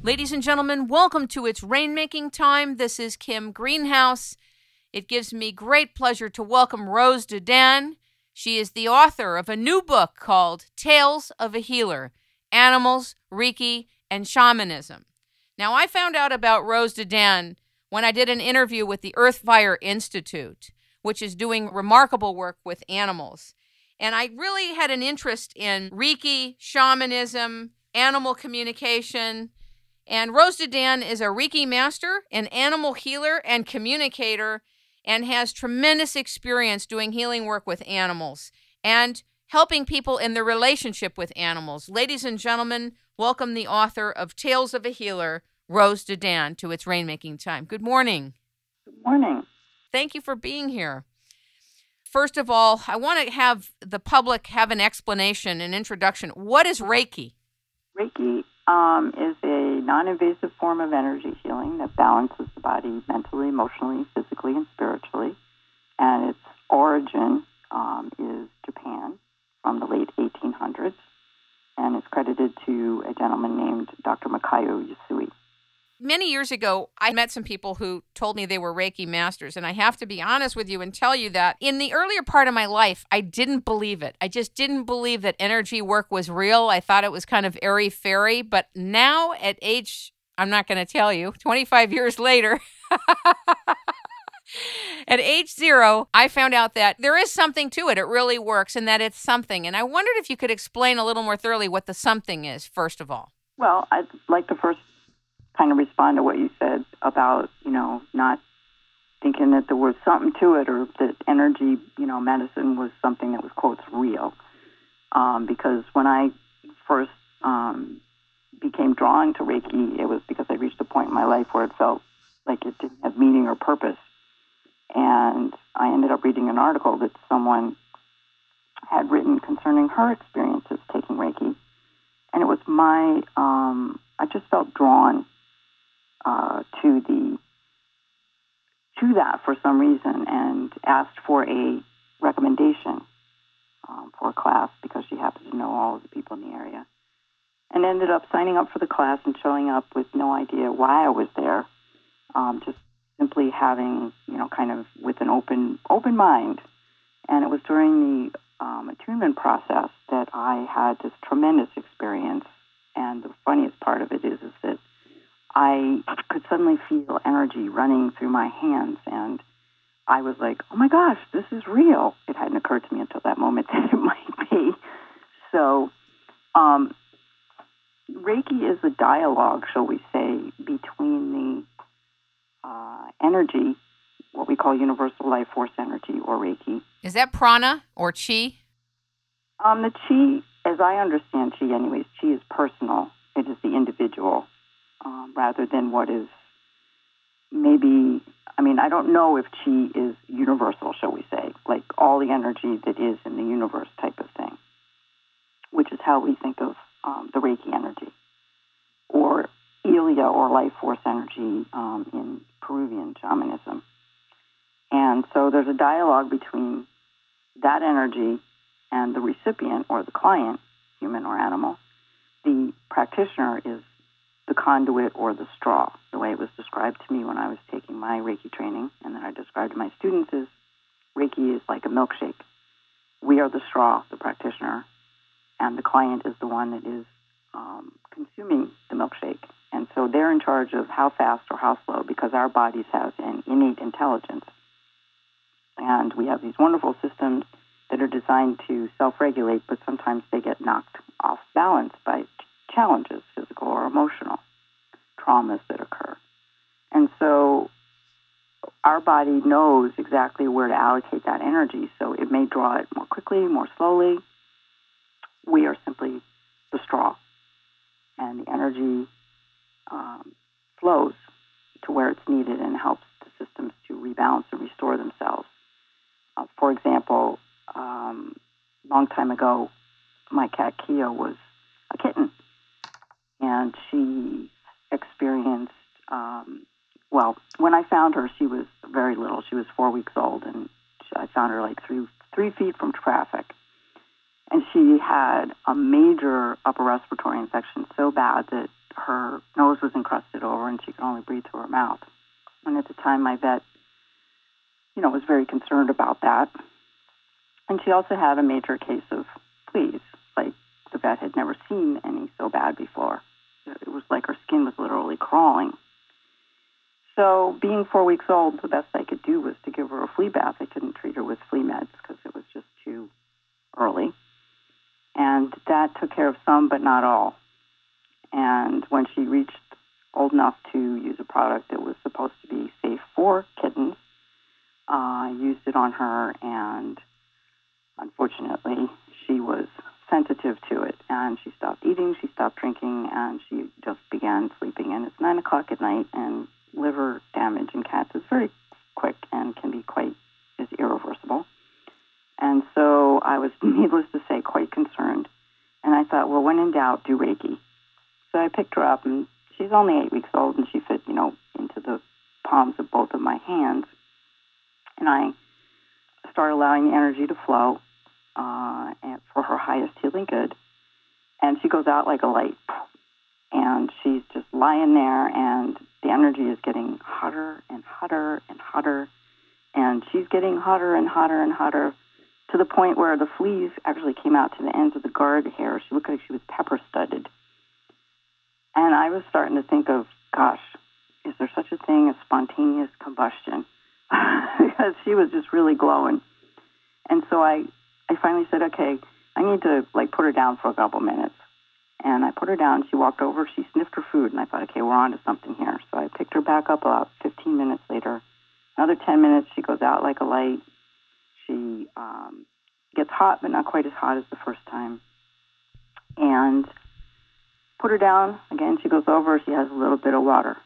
Ladies and gentlemen, welcome to It's Rainmaking Time. This is Kim Greenhouse. It gives me great pleasure to welcome Rose Dudan. She is the author of a new book called Tales of a Healer, Animals, Reiki, and Shamanism. Now, I found out about Rose Dudan when I did an interview with the Earthfire Institute, which is doing remarkable work with animals. And I really had an interest in Reiki, shamanism, animal communication. And Rose Dudan is a Reiki master, an animal healer and communicator, and has tremendous experience doing healing work with animals and helping people in their relationship with animals. Ladies and gentlemen, welcome the author of Tales of a Healer, Rose Dudan, to It's Rainmaking Time. Good morning. Good morning. Thank you for being here. First of all, I want to have the public have an explanation, an introduction. What is Reiki? Reiki is a non-invasive form of energy healing that balances the body mentally, emotionally, physically, and spiritually. And its origin is Japan from the late 1800s, and it's credited to a gentleman named Dr. Makayo Yusui. Many years ago, I met some people who told me they were Reiki masters, and I have to be honest with you and tell you that in the earlier part of my life, I didn't believe it. I just didn't believe that energy work was real. I thought it was kind of airy-fairy, but now at age, I'm not going to tell you, 25 years later, at age 0, I found out that there is something to it. It really works, and that it's something. And I wondered if you could explain a little more thoroughly what the something is, first of all. Well, I'd like to first kind of respond to what you said about, not thinking that there was something to it or that energy, medicine was something that was, quotes, real. Because when I first became drawn to Reiki, it was because I reached a point in my life where it felt like it didn't have meaning or purpose. And I ended up reading an article that someone had written concerning her experiences taking Reiki. And it was I just felt drawn to that for some reason, and asked for a recommendation for a class because she happened to know all of the people in the area, and ended up signing up for the class and showing up with no idea why I was there, just simply having, kind of with an open mind. And it was during the attunement process that I had this tremendous experience. And the funniest part of it is that I could suddenly feel energy running through my hands, and I was like, oh my gosh, this is real. It hadn't occurred to me until that moment that it might be. So Reiki is a dialogue, shall we say, between the energy, what we call universal life force energy, or Reiki. Is that prana or chi? The chi, as I understand chi anyways, chi is personal. It is the individual. Rather than what is maybe, I don't know if chi is universal, shall we say, like all the energy that is in the universe type of thing, which is how we think of the Reiki energy, or Ilia, or life force energy in Peruvian shamanism. And so there's a dialogue between that energy and the recipient, or the client, human or animal. The practitioner is the conduit or the straw. The way it was described to me when I was taking my Reiki training, and then I described to my students, is Reiki is like a milkshake. We are the straw, the practitioner, and the client is the one that is consuming the milkshake. And so they're in charge of how fast or how slow, because our bodies have an innate intelligence. And we have these wonderful systems that are designed to self-regulate, but sometimes they get knocked off balance by challenges, physical or emotional, traumas that occur. And so our body knows exactly where to allocate that energy, so it may draw it more quickly, more slowly. We are simply the straw, and the energy flows to where it's needed and helps the systems to rebalance and restore themselves. For example, long time ago, my cat Kia was a kitten, and she experienced, when I found her, she was very little. She was 4 weeks old, and I found her like 3 feet from traffic. And she had a major upper respiratory infection so bad that her nose was encrusted over and she could only breathe through her mouth. And at the time, my vet, was very concerned about that. And she also had a major case of fleas. Like, the vet had never seen any so bad before. It was like her skin was literally crawling. So being 4 weeks old, the best I could do was to give her a flea bath. I couldn't treat her with flea meds because it was just too early. And that took care of some, but not all. And when she reached old enough to use a product that was supposed to be safe for kittens, I used it on her, and unfortunately, she was sensitive to it, and she stopped eating, she stopped drinking, and she just began sleeping. And it's 9 o'clock at night, and liver damage in cats is very quick and can be is irreversible. And so I was, needless to say, quite concerned. And I thought, well, when in doubt, do Reiki. So I picked her up, and she's only 8 weeks old, and she fit, into the palms of both of my hands. And I started allowing the energy to flow and for her highest healing good. And she goes out like a light. And she's just lying there, and the energy is getting hotter and hotter and hotter. And she's getting hotter and hotter and hotter to the point where the fleas actually came out to the ends of the guard hair. She looked like she was pepper-studded. And I was starting to think of, gosh, is there such a thing as spontaneous combustion? Because she was just really glowing. And so I finally said, okay, I need to, put her down for a couple minutes. And I put her down. She walked over. She sniffed her food. And I thought, okay, we're on to something here. So I picked her back up about 15 minutes later. Another 10 minutes, she goes out like a light. She gets hot, but not quite as hot as the first time. And put her down. Again, she goes over. She has a little bit of water.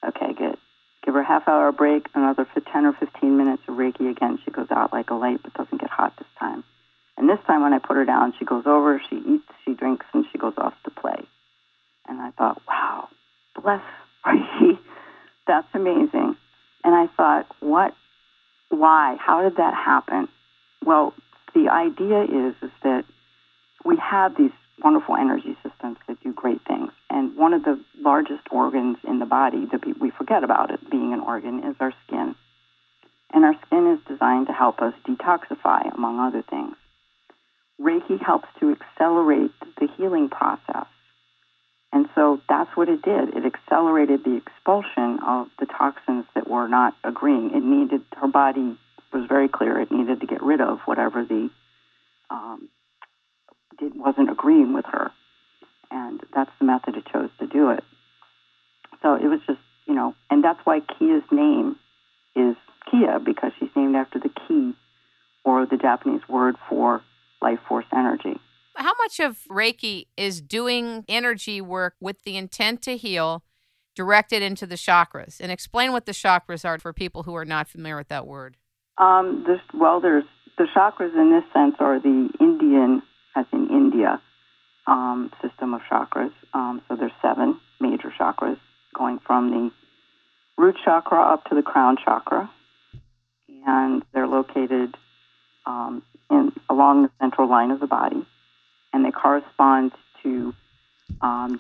Okay, good. Give her a half-hour break, another 10 or 15 minutes of Reiki. Again, she goes out like a light, but doesn't get hot this time. And this time when I put her down, she goes over, she eats, she drinks, and she goes off to play. And I thought, wow, bless Reiki. That's amazing. And I thought, what? Why? How did that happen? Well, the idea is that we have these wonderful energy systems that do great things. And one of the largest organs in the body that we forget about it being an organ is our skin. And our skin is designed to help us detoxify, among other things. Reiki helps to accelerate the healing process. And so that's what it did. It accelerated the expulsion of the toxins that were not agreeing. Her body was very clear, it needed to get rid of whatever wasn't agreeing with her. And that's the method it chose to do it. So it was just, and that's why Kia's name is Kia, because she's named after the ki, or the Japanese word for life force energy. How much of Reiki is doing energy work with the intent to heal directed into the chakras? And explain what the chakras are for people who are not familiar with that word. There's the chakras in this sense are the Indian, as in India, system of chakras. So there's 7 major chakras going from the root chakra up to the crown chakra. And they're located along the central line of the body. And they correspond to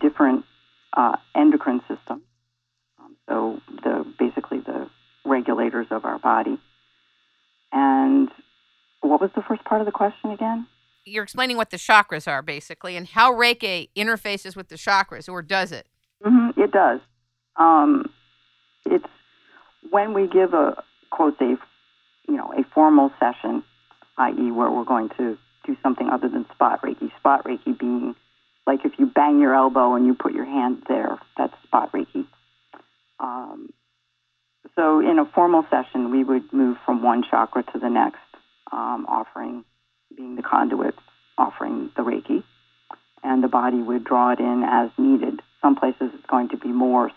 different endocrine systems. So basically the regulators of our body. And what was the first part of the question again? You're explaining what the chakras are, basically, and how Reiki interfaces with the chakras, or does it? Mm-hmm, it does. It's when we give a formal session, i.e. where we're going to do something other than spot Reiki. Spot Reiki being like if you bang your elbow and you put your hand there, that's spot Reiki. So in a formal session, we would move from one chakra to the next, being the conduit, offering the Reiki, and the body would draw it in as needed. Some places it's going to be more